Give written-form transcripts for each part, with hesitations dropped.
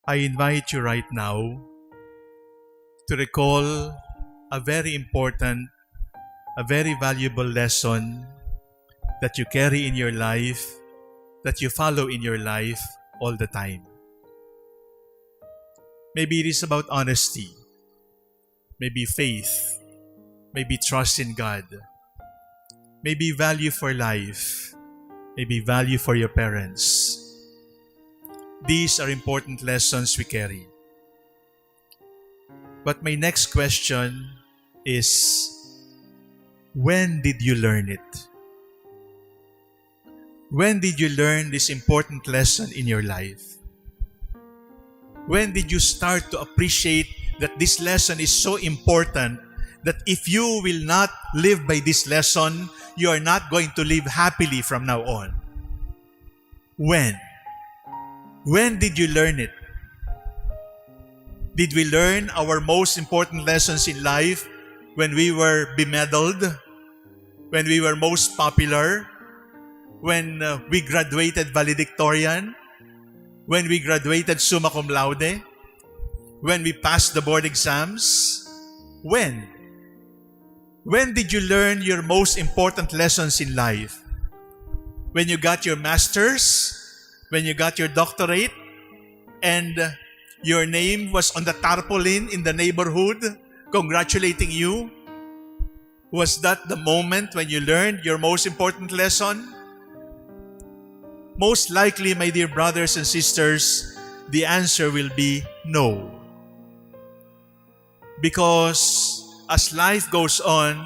I invite you right now to recall a very important, a very valuable lesson that you carry in your life, that you follow in your life all the time. Maybe it is about honesty, maybe faith, maybe trust in God, maybe value for life, maybe value for your parents. These are important lessons we carry. But my next question is, when did you learn it? When did you learn this important lesson in your life? When did you start to appreciate that this lesson is so important that if you will not live by this lesson, you are not going to live happily from now on? When? When did you learn it? Did we learn our most important lessons in life when we were bemedaled, when we were most popular, when we graduated valedictorian, when we graduated summa cum laude, when we passed the board exams? When? When did you learn your most important lessons in life? When you got your master's? When you got your doctorate? And your name was on the tarpaulin in the neighborhood congratulating you? Was that the moment when you learned your most important lesson? Most likely, my dear brothers and sisters, the answer will be no. Because as life goes on,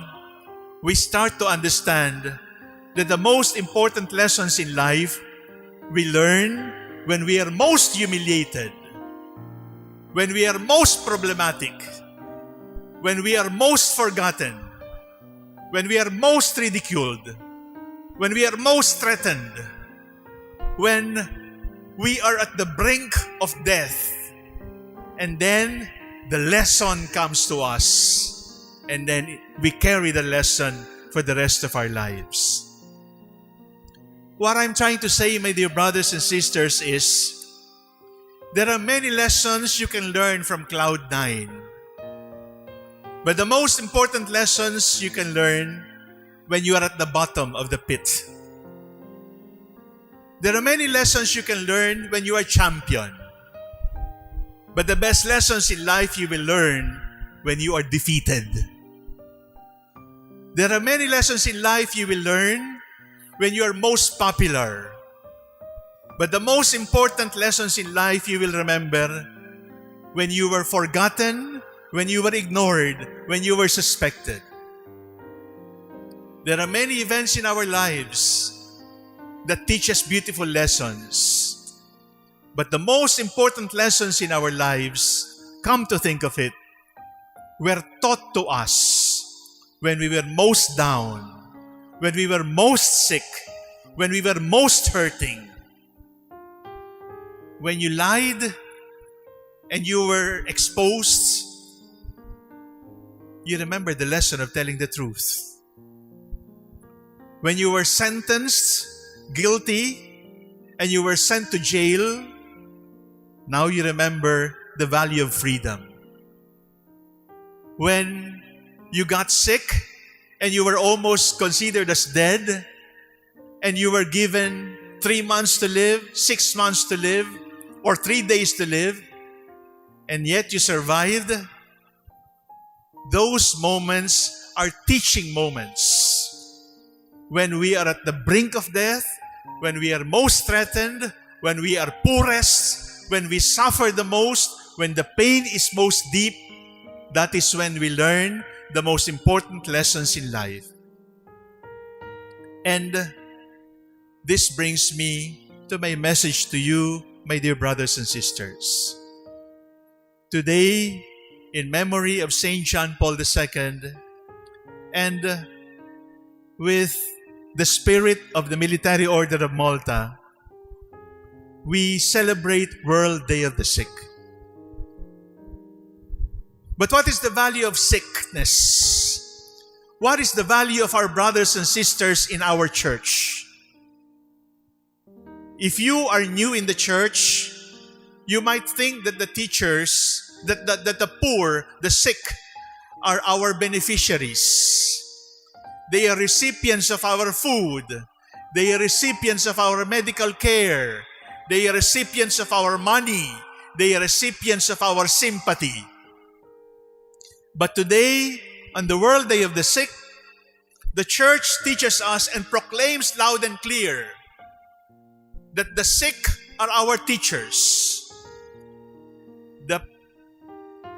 we start to understand that the most important lessons in life we learn when we are most humiliated, when we are most problematic, when we are most forgotten, when we are most ridiculed, when we are most threatened, when we are at the brink of death, and then the lesson comes to us, and then we carry the lesson for the rest of our lives. What I'm trying to say, my dear brothers and sisters, is there are many lessons you can learn from Cloud 9. But the most important lessons you can learn when you are at the bottom of the pit. There are many lessons you can learn when you are champion. But the best lessons in life you will learn when you are defeated. There are many lessons in life you will learn when you are most popular. But the most important lessons in life you will remember when you were forgotten, when you were ignored, when you were suspected. There are many events in our lives that teach us beautiful lessons. But the most important lessons in our lives, come to think of it, were taught to us when we were most down, when we were most sick, when we were most hurting. When you lied and you were exposed, you remember the lesson of telling the truth. When you were sentenced, guilty, and you were sent to jail, now you remember the value of freedom. When you got sick and you were almost considered as dead, and you were given 3 months to live, 6 months to live, or 3 days to live, and yet you survived, those moments are teaching moments. When we are at the brink of death, when we are most threatened, when we are poorest, when we suffer the most, when the pain is most deep, that is when we learn the most important lessons in life. And this brings me to my message to you, my dear brothers and sisters. Today, in memory of Saint John Paul II, and with the spirit of the Military Order of Malta, we celebrate World Day of the Sick. But what is the value of sickness? What is the value of our brothers and sisters in our church? If you are new in the church, You might think that the teachers, that the poor, the sick, are our beneficiaries. They are recipients of our food. They are recipients of our medical care. They are recipients of our money. They are recipients of our sympathy. But today, on the World Day of the Sick, the church teaches us and proclaims loud and clear that the sick are our teachers. The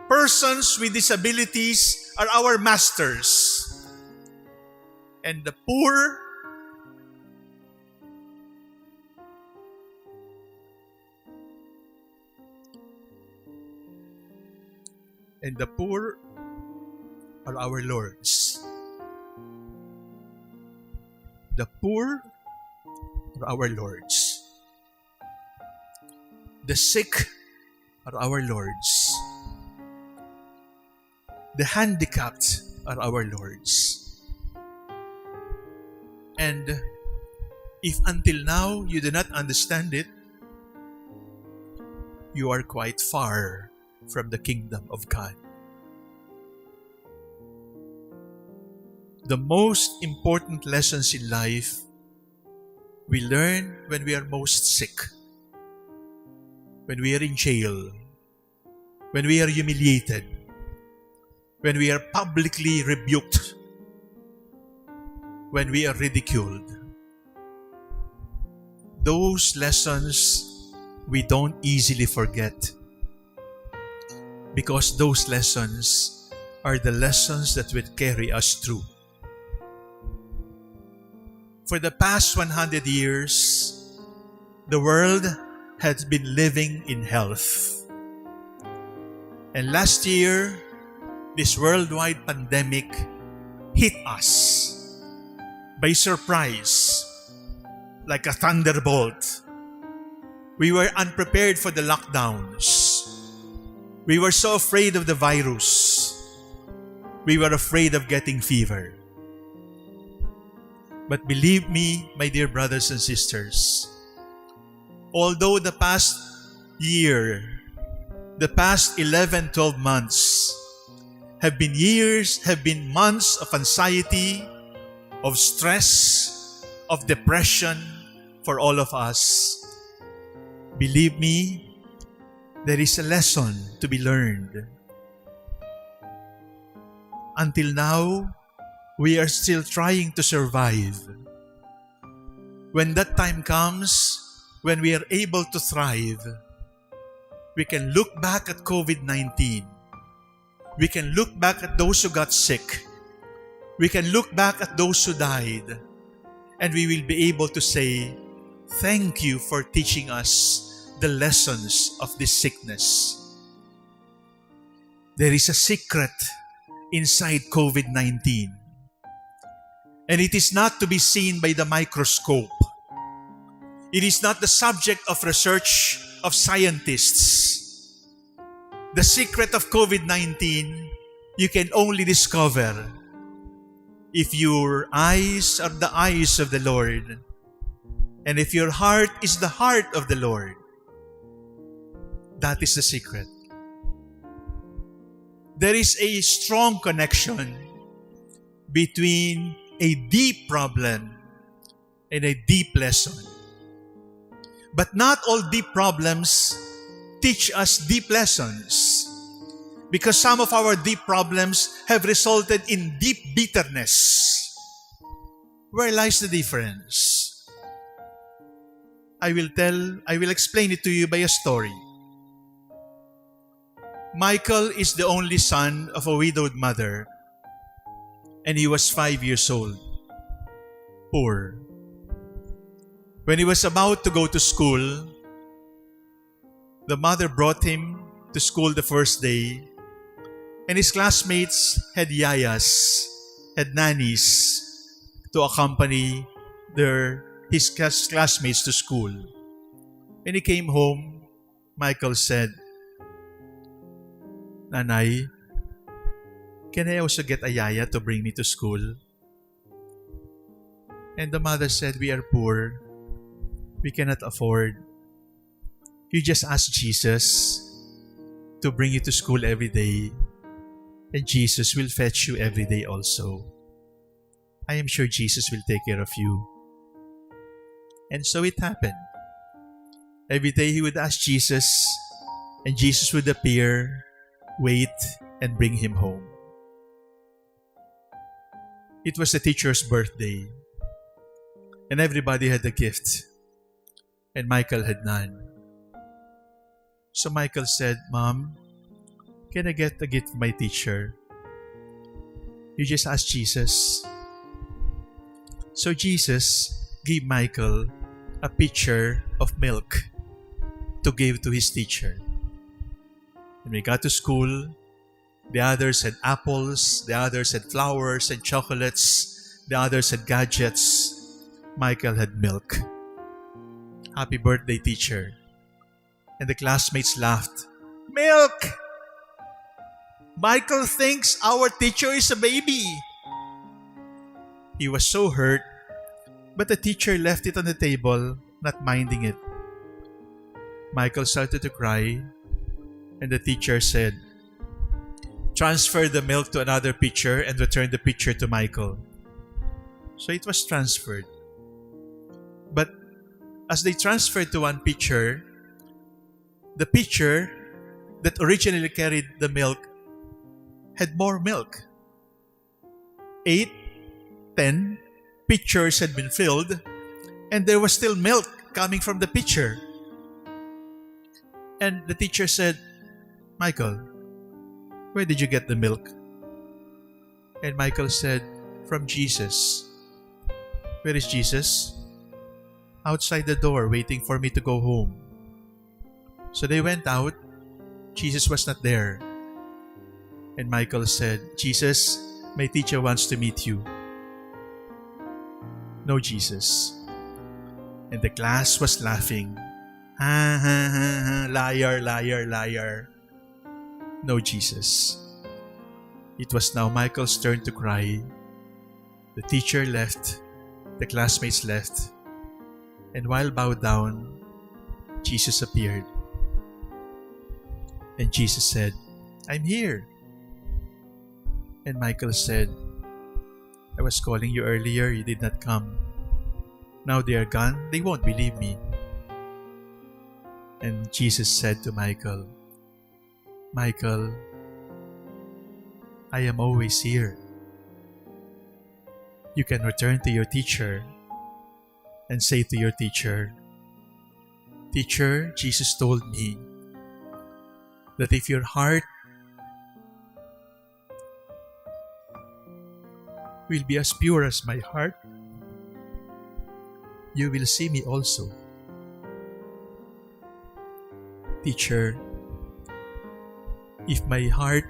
persons with disabilities are our masters. And the poor are our lords. The poor are our lords. The sick are our lords. The handicapped are our lords. And if until now you do not understand it, you are quite far from the kingdom of God. The most important lessons in life we learn when we are most sick, when we are in jail, when we are humiliated, when we are publicly rebuked, when we are ridiculed. Those lessons we don't easily forget, because those lessons are the lessons that will carry us through. For the past 100 years, the world has been living in health. And last year, this worldwide pandemic hit us by surprise, like a thunderbolt. We were unprepared for the lockdowns. We were so afraid of the virus. We were afraid of getting fever. But believe me, my dear brothers and sisters, although the past year, the past 11, 12 months have been months of anxiety, of stress, of depression for all of us, believe me, there is a lesson to be learned. Until now, we are still trying to survive. When that time comes, when we are able to thrive, we can look back at COVID-19. We can look back at those who got sick. We can look back at those who died. And we will be able to say, thank you for teaching us the lessons of this sickness. There is a secret inside COVID-19. And it is not to be seen by the microscope. It is not the subject of research of scientists. The secret of COVID-19, you can only discover if your eyes are the eyes of the Lord, and if your heart is the heart of the Lord. That is the secret. There is a strong connection between a deep problem and a deep lesson. But not all deep problems teach us deep lessons, because some of our deep problems have resulted in deep bitterness. Where lies the difference? I will explain it to you by a story. Michael is the only son of a widowed mother, and he was 5 years old, poor. When he was about to go to school, the mother brought him to school the first day, and his classmates had yayas, had nannies to accompany his classmates to school. When he came home, Michael said, "Nanay, can I also get a yaya to bring me to school?" And the mother said, "We are poor. We cannot afford." You just ask Jesus to bring you to school every day, and Jesus will fetch you every day also. I am sure Jesus will take care of you. And so it happened. Every day he would ask Jesus, and Jesus would appear, wait, and bring him home. It was the teacher's birthday, and everybody had a gift, and Michael had none. So Michael said, Mom, can I get a gift from my teacher? You just ask Jesus. So Jesus gave Michael a pitcher of milk to give to his teacher. When we got to school, the others had apples, the others had flowers and chocolates, the others had gadgets. Michael had milk. Happy birthday, teacher. And the classmates laughed. Milk! Michael thinks our teacher is a baby. He was so hurt, but the teacher left it on the table, not minding it. Michael started to cry, and the teacher said, transfer the milk to another pitcher and return the pitcher to Michael. So it was transferred. But as they transferred to one pitcher, the pitcher that originally carried the milk had more milk. 8, 10 pitchers had been filled, and there was still milk coming from the pitcher. And the teacher said, Michael, where did you get the milk? And Michael said, from Jesus. Where is Jesus? Outside the door, waiting for me to go home. So they went out. Jesus was not there. And Michael said, Jesus, my teacher wants to meet you. No, Jesus. And the class was laughing. Ha ha ha ha, liar, liar, liar. No, Jesus. It was now Michael's turn to cry. The teacher left. The classmates left. And while bowed down, Jesus appeared. And Jesus said, I'm here. And Michael said, I was calling you earlier, you did not come. Now they are gone, they won't believe me. And Jesus said to Michael, Michael, I am always here. You can return to your teacher and say to your teacher, Teacher, Jesus told me that if your heart will be as pure as my heart, you will see me also. Teacher, if my heart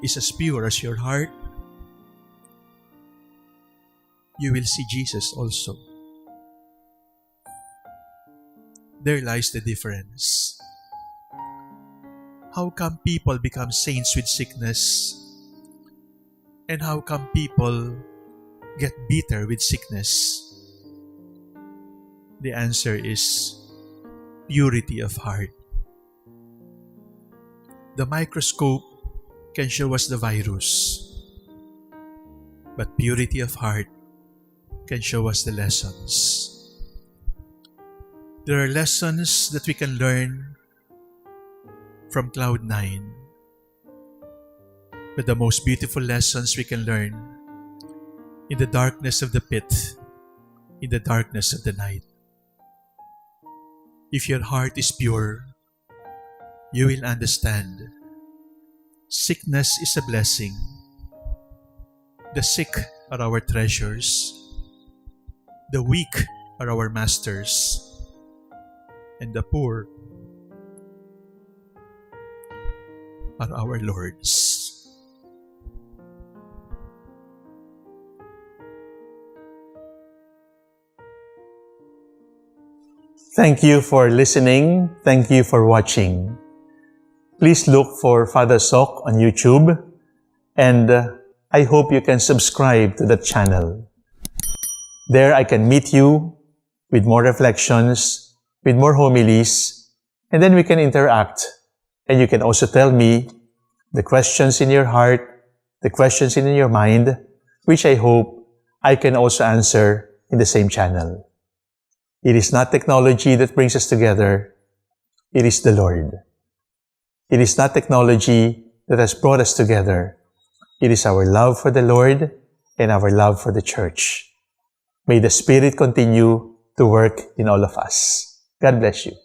is as pure as your heart, you will see Jesus also. There lies the difference. How come people become saints with sickness? And how come people get bitter with sickness? The answer is purity of heart. The microscope can show us the virus, but purity of heart can show us the lessons. There are lessons that we can learn from cloud 9, but the most beautiful lessons we can learn in the darkness of the pit, in the darkness of the night. If your heart is pure, you will understand. Sickness is a blessing. The sick are our treasures. The weak are our masters. And the poor are our lords. Thank you for listening. Thank you for watching. Please look for Father Sok on YouTube, and I hope you can subscribe to the channel. There I can meet you with more reflections, with more homilies, And then we can interact. And you can also tell me the questions in your heart, the questions in your mind, which I hope I can also answer in the same channel. It is not technology that brings us together. It is the Lord. It is not technology that has brought us together. It is our love for the Lord and our love for the church. May the Spirit continue to work in all of us. God bless you.